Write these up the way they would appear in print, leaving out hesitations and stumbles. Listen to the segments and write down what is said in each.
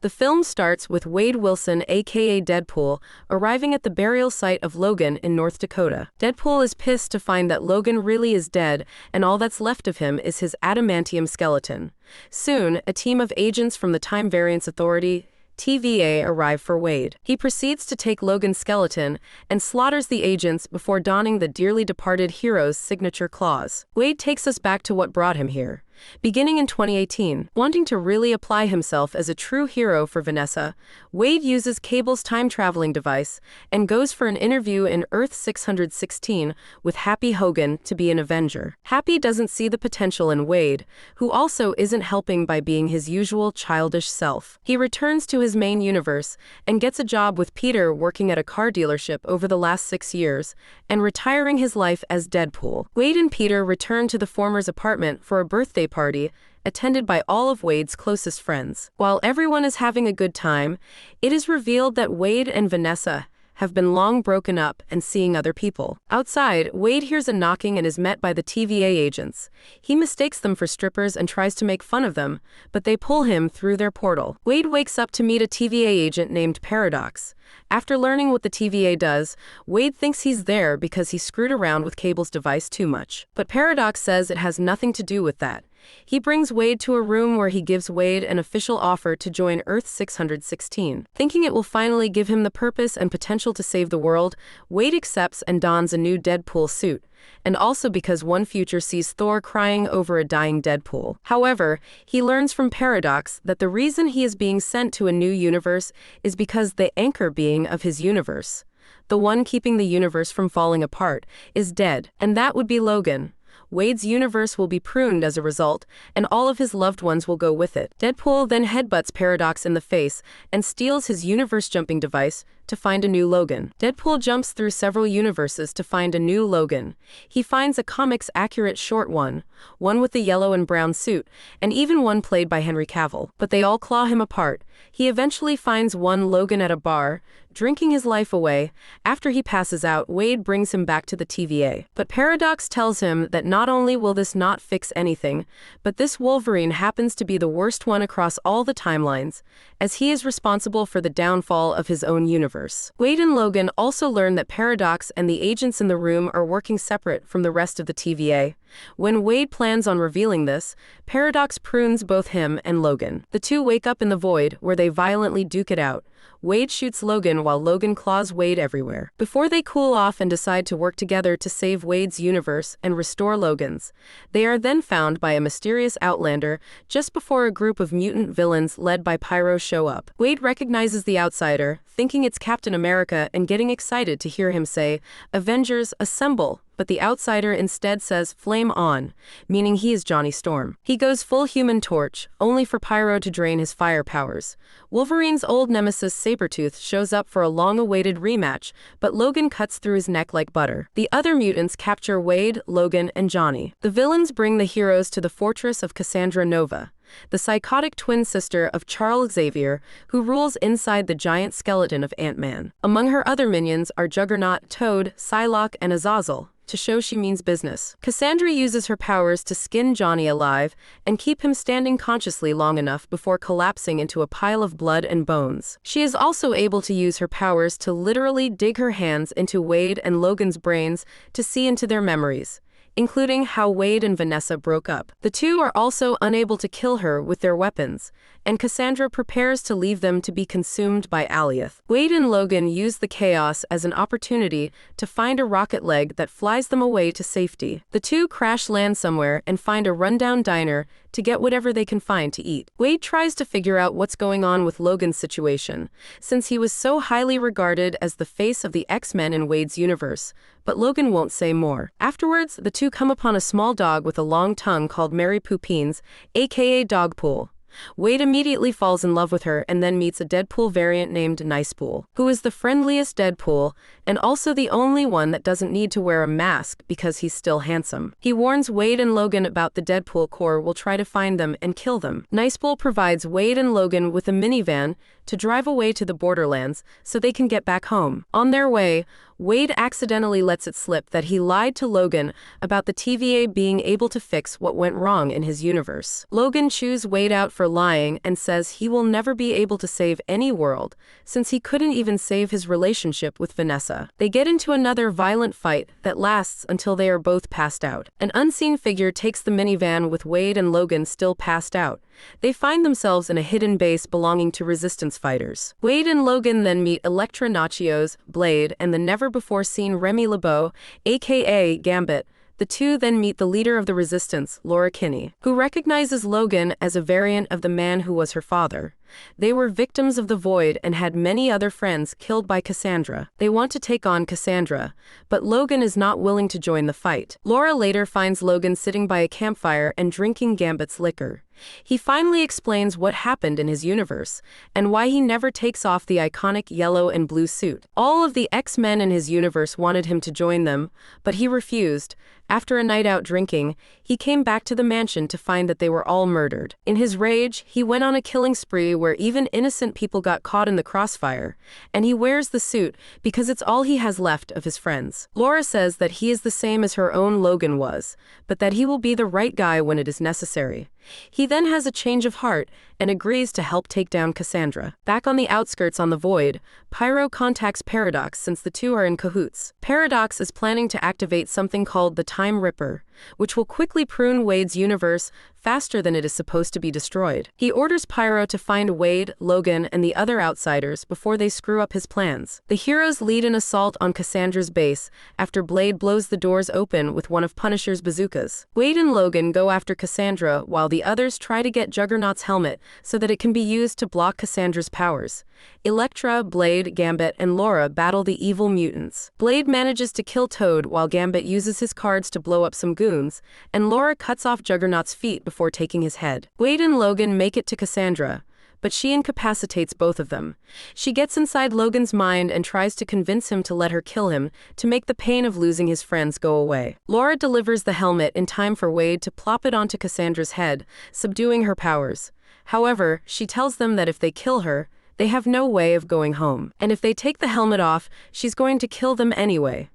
The film starts with Wade Wilson, aka Deadpool, arriving at the burial site of Logan in North Dakota. Deadpool is pissed to find that Logan really is dead, and all that's left of him is his adamantium skeleton. Soon, a team of agents from the Time Variance Authority, TVA, arrive for Wade. He proceeds to take Logan's skeleton and slaughters the agents before donning the dearly departed hero's signature claws. Wade takes us back to what brought him here. Beginning in 2018, wanting to really apply himself as a true hero for Vanessa, Wade uses Cable's time-traveling device and goes for an interview in Earth 616 with Happy Hogan to be an Avenger. Happy doesn't see the potential in Wade, who also isn't helping by being his usual childish self. He returns to his main universe and gets a job with Peter working at a car dealership over the last 6 years and retiring his life as Deadpool. Wade and Peter return to the former's apartment for a birthday party attended by all of Wade's closest friends. While everyone is having a good time, it is revealed that Wade and Vanessa have been long broken up and seeing other people. Outside, Wade hears a knocking and is met by the TVA agents. He mistakes them for strippers and tries to make fun of them, but they pull him through their portal. Wade wakes up to meet a TVA agent named Paradox. After learning what the TVA does, Wade thinks he's there because he screwed around with Cable's device too much. But Paradox says it has nothing to do with that. He brings Wade to a room where he gives Wade an official offer to join Earth 616. Thinking it will finally give him the purpose and potential to save the world, Wade accepts and dons a new Deadpool suit, and also because one future sees Thor crying over a dying Deadpool. However, he learns from Paradox that the reason he is being sent to a new universe is because the anchor being of his universe, the one keeping the universe from falling apart, is dead, and that would be Logan. Wade's universe will be pruned as a result, and all of his loved ones will go with it. Deadpool then headbutts Paradox in the face and steals his universe-jumping device to find a new Logan. Deadpool jumps through several universes to find a new Logan. He finds a comics-accurate short one with the yellow and brown suit, and even one played by Henry Cavill. But they all claw him apart. He eventually finds one Logan at a bar, drinking his life away. After he passes out, Wade brings him back to the TVA. But Paradox tells him that not only will this not fix anything, but this Wolverine happens to be the worst one across all the timelines, as he is responsible for the downfall of his own universe. Wade and Logan also learn that Paradox and the agents in the room are working separate from the rest of the TVA. When Wade plans on revealing this, Paradox prunes both him and Logan. The two wake up in the void, where they violently duke it out. Wade shoots Logan while Logan claws Wade everywhere. Before they cool off and decide to work together to save Wade's universe and restore Logan's, they are then found by a mysterious outlander just before a group of mutant villains led by Pyro show up. Wade recognizes the outsider, thinking it's Captain America and getting excited to hear him say, "Avengers, assemble!" But the outsider instead says, "Flame on," meaning he is Johnny Storm. He goes full Human Torch, only for Pyro to drain his fire powers. Wolverine's old nemesis Sabretooth shows up for a long-awaited rematch, but Logan cuts through his neck like butter. The other mutants capture Wade, Logan, and Johnny. The villains bring the heroes to the fortress of Cassandra Nova, the psychotic twin sister of Charles Xavier, who rules inside the giant skeleton of Ant-Man. Among her other minions are Juggernaut, Toad, Psylocke, and Azazel, to show she means business. Cassandra uses her powers to skin Johnny alive and keep him standing consciously long enough before collapsing into a pile of blood and bones. She is also able to use her powers to literally dig her hands into Wade and Logan's brains to see into their memories, including how Wade and Vanessa broke up. The two are also unable to kill her with their weapons, and Cassandra prepares to leave them to be consumed by Alioth. Wade and Logan use the chaos as an opportunity to find a rocket leg that flies them away to safety. The two crash land somewhere and find a rundown diner to get whatever they can find to eat. Wade tries to figure out what's going on with Logan's situation, since he was so highly regarded as the face of the X-Men in Wade's universe, but Logan won't say more. Afterwards, the two come upon a small dog with a long tongue called Mary Poopines, aka Dogpool. Wade immediately falls in love with her and then meets a Deadpool variant named Nicepool, who is the friendliest Deadpool and also the only one that doesn't need to wear a mask because he's still handsome. He warns Wade and Logan about the Deadpool Corps will try to find them and kill them. Nicepool provides Wade and Logan with a minivan to drive away to the borderlands so they can get back home. On their way, Wade accidentally lets it slip that he lied to Logan about the TVA being able to fix what went wrong in his universe. Logan chews Wade out for lying and says he will never be able to save any world, since he couldn't even save his relationship with Vanessa. They get into another violent fight that lasts until they are both passed out. An unseen figure takes the minivan with Wade and Logan still passed out. They find themselves in a hidden base belonging to resistance fighters. Wade and Logan then meet Elektra Nachios, Blade, and the never-before-seen Remy LeBeau, aka Gambit. The two then meet the leader of the resistance, Laura Kinney, who recognizes Logan as a variant of the man who was her father. They were victims of the Void and had many other friends killed by Cassandra. They want to take on Cassandra, but Logan is not willing to join the fight. Laura later finds Logan sitting by a campfire and drinking Gambit's liquor. He finally explains what happened in his universe, and why he never takes off the iconic yellow and blue suit. All of the X-Men in his universe wanted him to join them, but he refused. After a night out drinking, he came back to the mansion to find that they were all murdered. In his rage, he went on a killing spree where even innocent people got caught in the crossfire, and he wears the suit because it's all he has left of his friends. Laura says that he is the same as her own Logan was, but that he will be the right guy when it is necessary. He then has a change of heart and agrees to help take down Cassandra. Back on the outskirts on the Void, Pyro contacts Paradox since the two are in cahoots. Paradox is planning to activate something called the Time Ripper, which will quickly prune Wade's universe faster than it is supposed to be destroyed. He orders Pyro to find Wade, Logan, and the other outsiders before they screw up his plans. The heroes lead an assault on Cassandra's base after Blade blows the doors open with one of Punisher's bazookas. Wade and Logan go after Cassandra while the others try to get Juggernaut's helmet so that it can be used to block Cassandra's powers. Elektra, Blade, Gambit, and Laura battle the evil mutants. Blade manages to kill Toad while Gambit uses his cards to blow up some goons, and Laura cuts off Juggernaut's feet before taking his head. Wade and Logan make it to Cassandra, but she incapacitates both of them. She gets inside Logan's mind and tries to convince him to let her kill him to make the pain of losing his friends go away. Laura delivers the helmet in time for Wade to plop it onto Cassandra's head, subduing her powers. However, she tells them that if they kill her, they have no way of going home. And if they take the helmet off, she's going to kill them anyway.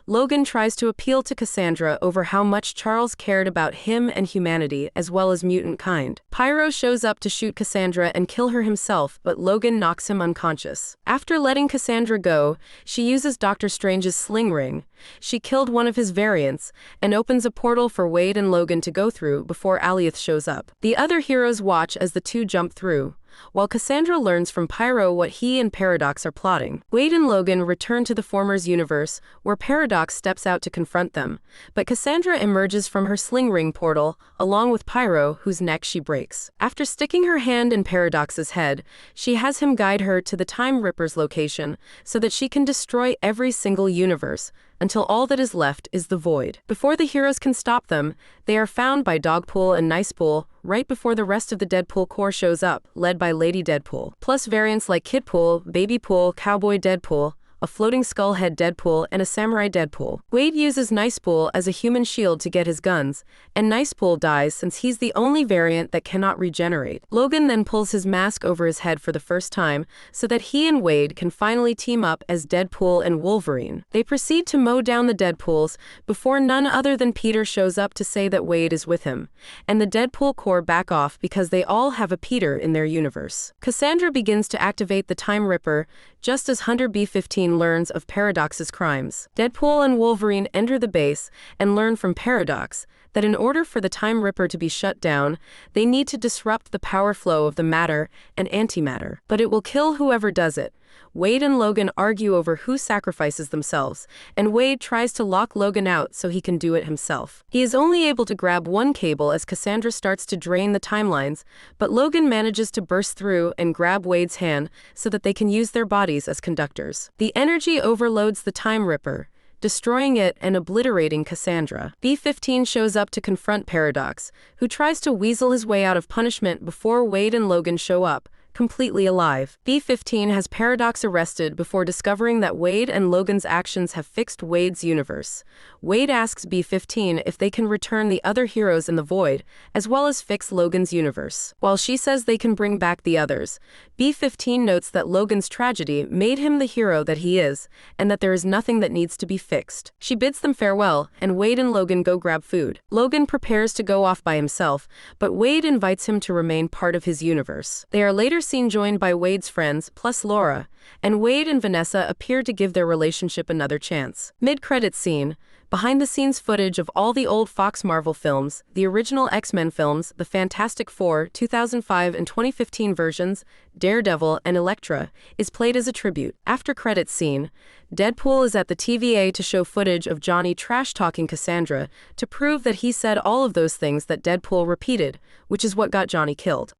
Logan tries to appeal to Cassandra over how much Charles cared about him and humanity as well as mutant kind. Pyro shows up to shoot Cassandra and kill her himself, but Logan knocks him unconscious. After letting Cassandra go, she uses Doctor Strange's sling ring. She killed one of his variants and opens a portal for Wade and Logan to go through before Alioth shows up. The other heroes watch as the two jump through, while Cassandra learns from Pyro what he and Paradox are plotting. Wade and Logan return to the former's universe, where Paradox steps out to confront them, but Cassandra emerges from her sling ring portal, along with Pyro, whose neck she breaks. After sticking her hand in Paradox's head, she has him guide her to the Time Ripper's location, so that she can destroy every single universe, until all that is left is the Void. Before the heroes can stop them, they are found by Dogpool and Nicepool right before the rest of the Deadpool Corps shows up, led by Lady Deadpool, plus variants like Kidpool, Babypool, Cowboy Deadpool, a floating skullhead Deadpool, and a samurai Deadpool. Wade uses Nicepool as a human shield to get his guns, and Nicepool dies since he's the only variant that cannot regenerate. Logan then pulls his mask over his head for the first time so that he and Wade can finally team up as Deadpool and Wolverine. They proceed to mow down the Deadpools before none other than Peter shows up to say that Wade is with him, and the Deadpool Corps back off because they all have a Peter in their universe. Cassandra begins to activate the Time Ripper just as Hunter B-15 learns of Paradox's crimes. Deadpool and Wolverine enter the base and learn from Paradox that in order for the Time Ripper to be shut down, they need to disrupt the power flow of the matter and antimatter. But it will kill whoever does it. Wade and Logan argue over who sacrifices themselves, and Wade tries to lock Logan out so he can do it himself. He is only able to grab one cable as Cassandra starts to drain the timelines, but Logan manages to burst through and grab Wade's hand so that they can use their bodies as conductors. The energy overloads the Time Ripper, destroying it and obliterating Cassandra. B-15 shows up to confront Paradox, who tries to weasel his way out of punishment before Wade and Logan show up, completely alive. B-15 has Paradox arrested before discovering that Wade and Logan's actions have fixed Wade's universe. Wade asks B-15 if they can return the other heroes in the void, as well as fix Logan's universe. While she says they can bring back the others, B-15 notes that Logan's tragedy made him the hero that he is, and that there is nothing that needs to be fixed. She bids them farewell, and Wade and Logan go grab food. Logan prepares to go off by himself, but Wade invites him to remain part of his universe. They are later seen joined by Wade's friends, plus Laura, and Wade and Vanessa appear to give their relationship another chance. Mid-credits scene. Behind-the-scenes footage of all the old Fox Marvel films, the original X-Men films, the Fantastic Four, 2005 and 2015 versions, Daredevil, and Elektra, is played as a tribute. After credits scene, Deadpool is at the TVA to show footage of Johnny trash-talking Cassandra to prove that he said all of those things that Deadpool repeated, which is what got Johnny killed.